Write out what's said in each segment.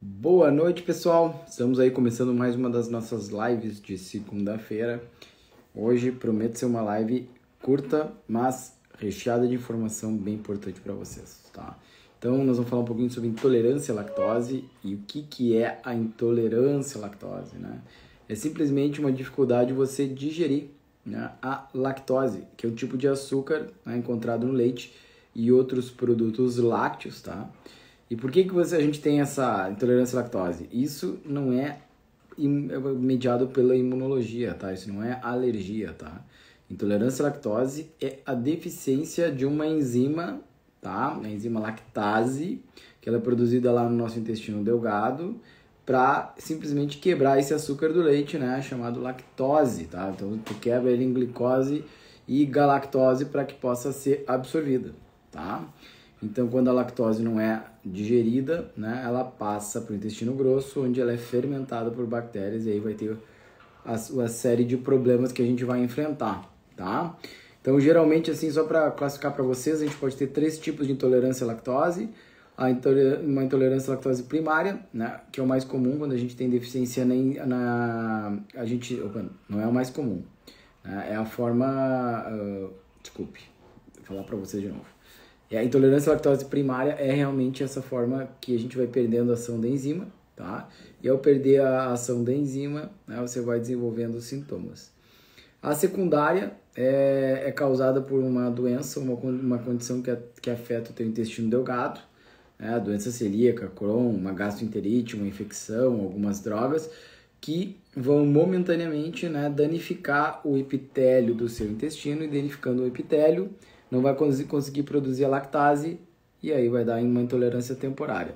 Boa noite, pessoal. Estamos aí começando mais uma das nossas lives de segunda-feira. Hoje promete ser uma live curta, mas recheada de informação bem importante para vocês, tá? Então, nós vamos falar um pouquinho sobre intolerância à lactose e o que é a intolerância à lactose, né? É simplesmente uma dificuldade de você digerir, né, a lactose, que é um tipo de açúcar, né, encontrado no leite e outros produtos lácteos, tá? E por que a gente tem essa intolerância à lactose? Isso não é mediado pela imunologia, tá? Isso não é alergia, tá? Intolerância à lactose é a deficiência de uma enzima, tá? A enzima lactase, que ela é produzida lá no nosso intestino delgado, para simplesmente quebrar esse açúcar do leite, né? Chamado lactose, tá? Então, tu quebra ele em glicose e galactose para que possa ser absorvida, tá? Então, quando a lactose não é digerida, né, ela passa para o intestino grosso, onde ela é fermentada por bactérias, e aí vai ter a série de problemas que a gente vai enfrentar, tá? Então, geralmente, assim, só para classificar para vocês, a gente pode ter 3 tipos de intolerância à lactose. Uma intolerância à lactose primária, né, que é o mais comum quando a gente tem deficiência não é o mais comum, né, é a forma... desculpe, vou falar para vocês de novo. A intolerância à lactose primária é realmente essa forma que a gente vai perdendo a ação da enzima, tá? E ao perder a ação da enzima, né, você vai desenvolvendo sintomas. A secundária é causada por uma doença, uma condição que afeta o teu intestino delgado, né? A doença celíaca, Crohn, uma gastroenterite, uma infecção, algumas drogas, que vão momentaneamente, né, danificar o epitélio do seu intestino, e danificando o epitélio, não vai conseguir produzir a lactase, e aí vai dar uma intolerância temporária.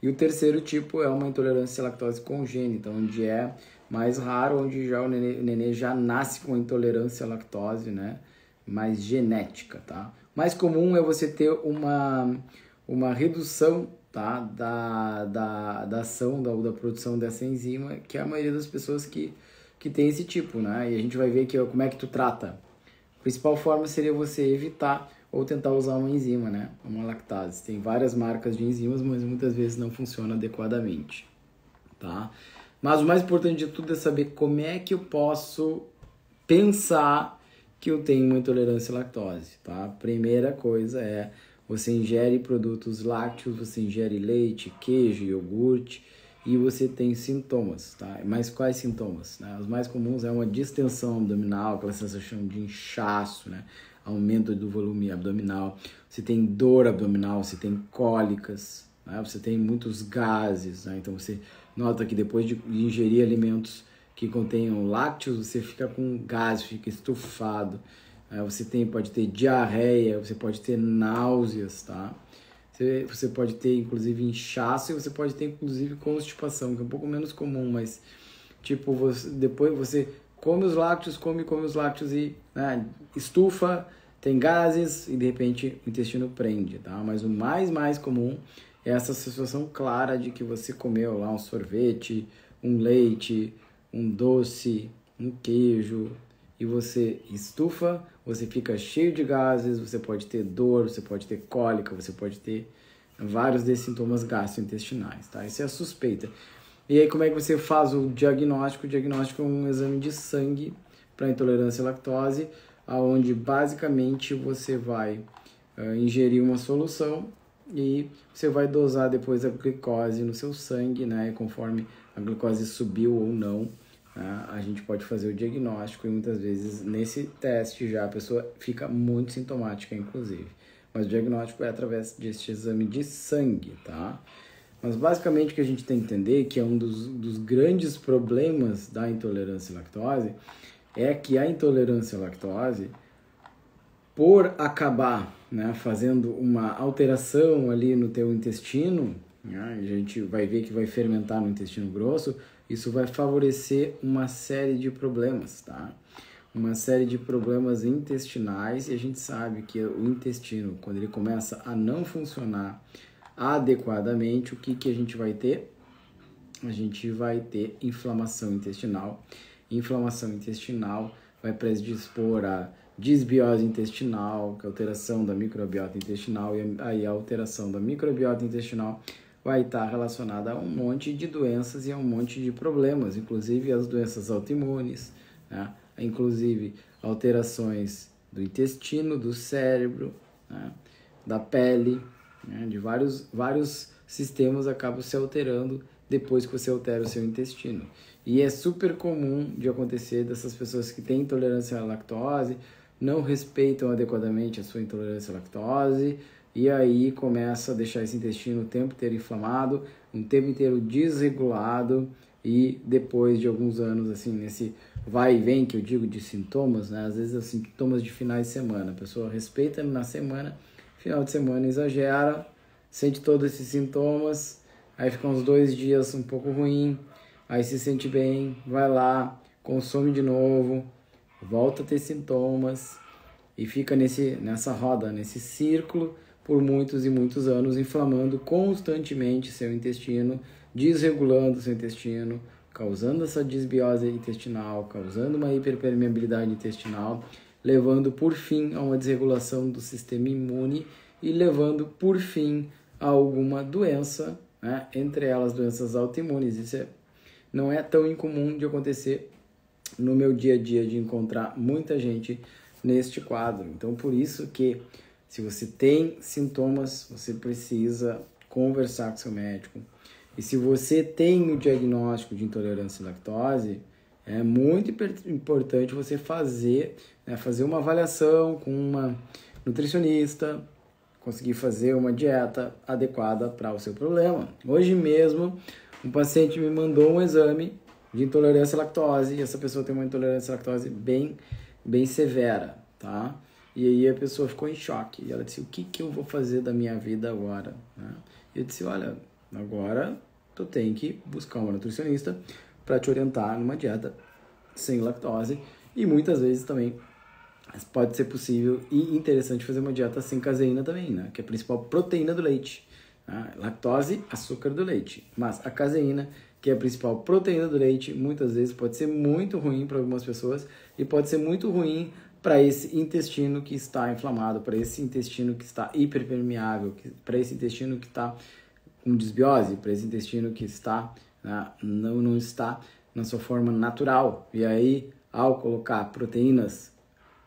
E o terceiro tipo é uma intolerância à lactose congênita, onde é mais raro, onde já o nenê já nasce com intolerância à lactose, né, mais genética, tá? Mais comum é você ter uma redução, tá, da ação, da produção dessa enzima, que é a maioria das pessoas que tem esse tipo, né? E a gente vai ver que, como é que tu trata. A principal forma seria você evitar ou tentar usar uma enzima, né? Uma lactase. Tem várias marcas de enzimas, mas muitas vezes não funciona adequadamente, tá? Mas o mais importante de tudo é saber como é que eu posso pensar que eu tenho uma intolerância à lactose, tá? Primeira coisa é: você ingere produtos lácteos, você ingere leite, queijo, iogurte, e você tem sintomas, tá? Mas quais sintomas, né? Os mais comuns é uma distensão abdominal, aquela sensação de inchaço, né? Aumento do volume abdominal, você tem dor abdominal, você tem cólicas, né? Você tem muitos gases, né? Então você nota que depois de ingerir alimentos que contenham lácteos, você fica com gás, fica estufado, né? Você pode ter diarreia, você pode ter náuseas, tá? Você pode ter, inclusive, inchaço, e você pode ter, inclusive, constipação, que é um pouco menos comum, mas, tipo, depois você come os lácteos e, né, estufa, tem gases e, de repente, o intestino prende, tá? Mas o mais comum é essa sensação clara de que você comeu lá um sorvete, um leite, um doce, um queijo, e você estufa, você fica cheio de gases, você pode ter dor, você pode ter cólica, você pode ter vários desses sintomas gastrointestinais, tá? Isso é a suspeita. E aí, como é que você faz o diagnóstico? O diagnóstico é um exame de sangue para intolerância à lactose, onde basicamente você vai ingerir uma solução e você vai dosar depois a glicose no seu sangue, né? E conforme a glicose subiu ou não, a gente pode fazer o diagnóstico, e muitas vezes nesse teste já a pessoa fica muito sintomática, inclusive. Mas o diagnóstico é através deste exame de sangue, tá? Mas basicamente o que a gente tem que entender, que é um dos grandes problemas da intolerância à lactose, é que a intolerância à lactose, por acabar, né, fazendo uma alteração ali no teu intestino, né, a gente vai ver que vai fermentar no intestino grosso, isso vai favorecer uma série de problemas, tá? Uma série de problemas intestinais, e a gente sabe que o intestino, quando ele começa a não funcionar adequadamente, o que a gente vai ter? A gente vai ter inflamação intestinal. Inflamação intestinal vai predispor a disbiose intestinal, que é a alteração da microbiota intestinal, e aí a alteração da microbiota intestinal vai estar relacionada a um monte de doenças e a um monte de problemas, inclusive as doenças autoimunes, né? Inclusive alterações do intestino, do cérebro, né? Da pele, né? De vários sistemas acabam se alterando depois que você altera o seu intestino. E é super comum de acontecer dessas pessoas que têm intolerância à lactose, não respeitam adequadamente a sua intolerância à lactose, e aí começa a deixar esse intestino o tempo inteiro inflamado, o tempo inteiro desregulado, e depois de alguns anos, assim, nesse vai e vem que eu digo de sintomas, né? Às vezes, sintomas de finais de semana. A pessoa respeita na semana, final de semana exagera, sente todos esses sintomas, aí fica uns 2 dias um pouco ruim, aí se sente bem, vai lá, consome de novo, volta a ter sintomas e fica nessa roda, nesse círculo por muitos e muitos anos, inflamando constantemente seu intestino, desregulando seu intestino, causando essa disbiose intestinal, causando uma hiperpermeabilidade intestinal, levando por fim a uma desregulação do sistema imune e levando por fim a alguma doença, né? Entre elas doenças autoimunes. Isso não é tão incomum de acontecer no meu dia a dia, de encontrar muita gente neste quadro. Então, por isso que se você tem sintomas, você precisa conversar com seu médico. E se você tem o diagnóstico de intolerância à lactose, é muito importante você fazer uma avaliação com uma nutricionista, conseguir fazer uma dieta adequada para o seu problema. Hoje mesmo, um paciente me mandou um exame de intolerância à lactose, e essa pessoa tem uma intolerância à lactose bem severa, tá? E aí a pessoa ficou em choque, e ela disse, o que eu vou fazer da minha vida agora? Né? E eu disse, olha, agora tu tem que buscar uma nutricionista para te orientar numa dieta sem lactose, e muitas vezes também pode ser possível e interessante fazer uma dieta sem caseína também, né? Que é a principal proteína do leite. Né? Lactose, açúcar do leite, mas a caseína, que é a principal proteína do leite, muitas vezes pode ser muito ruim para algumas pessoas e pode ser muito ruim para esse intestino que está inflamado, para esse intestino que está hiperpermeável, para esse intestino que está com desbiose, para esse intestino que está, né, não está na sua forma natural. E aí, ao colocar proteínas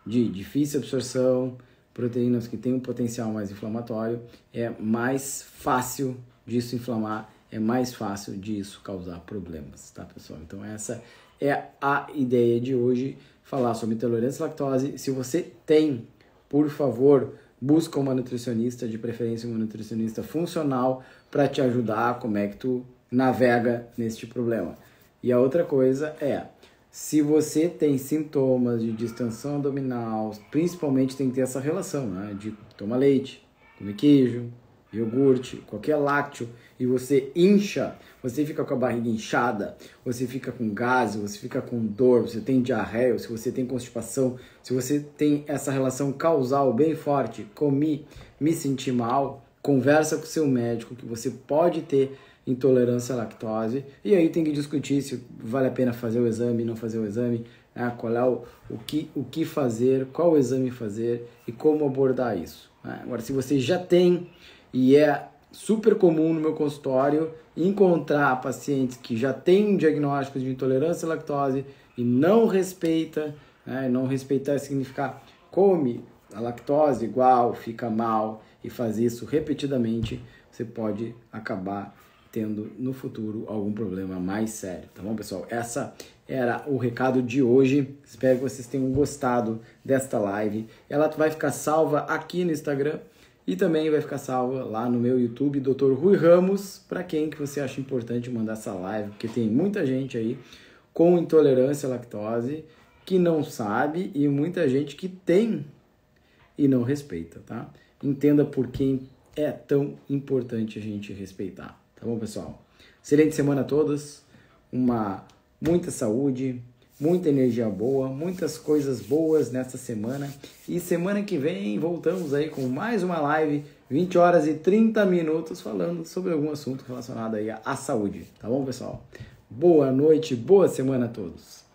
de difícil absorção, proteínas que têm um potencial mais inflamatório, é mais fácil disso inflamar, é mais fácil disso causar problemas, tá, pessoal? Então essa é a ideia de hoje, falar sobre intolerância à lactose. Se você tem, por favor, busca uma nutricionista, de preferência uma nutricionista funcional, para te ajudar como é que tu navega neste problema. E a outra coisa é, se você tem sintomas de distensão abdominal, principalmente tem que ter essa relação, né? De tomar leite, comer queijo, iogurte, qualquer lácteo, e você incha, você fica com a barriga inchada, você fica com gases, você fica com dor, você tem diarreia, se você tem constipação, se você tem essa relação causal bem forte, comi, me senti mal, conversa com o seu médico que você pode ter intolerância à lactose, e aí tem que discutir se vale a pena fazer o exame, não fazer o exame, né? Qual é o que fazer, qual exame fazer e como abordar isso. Né? Agora, se você já tem, e é super comum no meu consultório encontrar pacientes que já têm diagnósticos de intolerância à lactose e não respeita, né? Não respeitar significa come a lactose igual, fica mal, e faz isso repetidamente, você pode acabar tendo no futuro algum problema mais sério, tá bom, pessoal? Essa era o recado de hoje. Espero que vocês tenham gostado desta live. Ela vai ficar salva aqui no Instagram e também vai ficar salva lá no meu YouTube, Dr. Rui Ramos, para quem que você acha importante mandar essa live, porque tem muita gente aí com intolerância à lactose que não sabe e muita gente que tem e não respeita, tá? Entenda por que é tão importante a gente respeitar. Tá bom, pessoal? Excelente semana a todos, muita saúde, muita energia boa, muitas coisas boas nessa semana. E semana que vem voltamos aí com mais uma live, 20 horas e 30 minutos, falando sobre algum assunto relacionado aí à saúde. Tá bom, pessoal? Boa noite, boa semana a todos.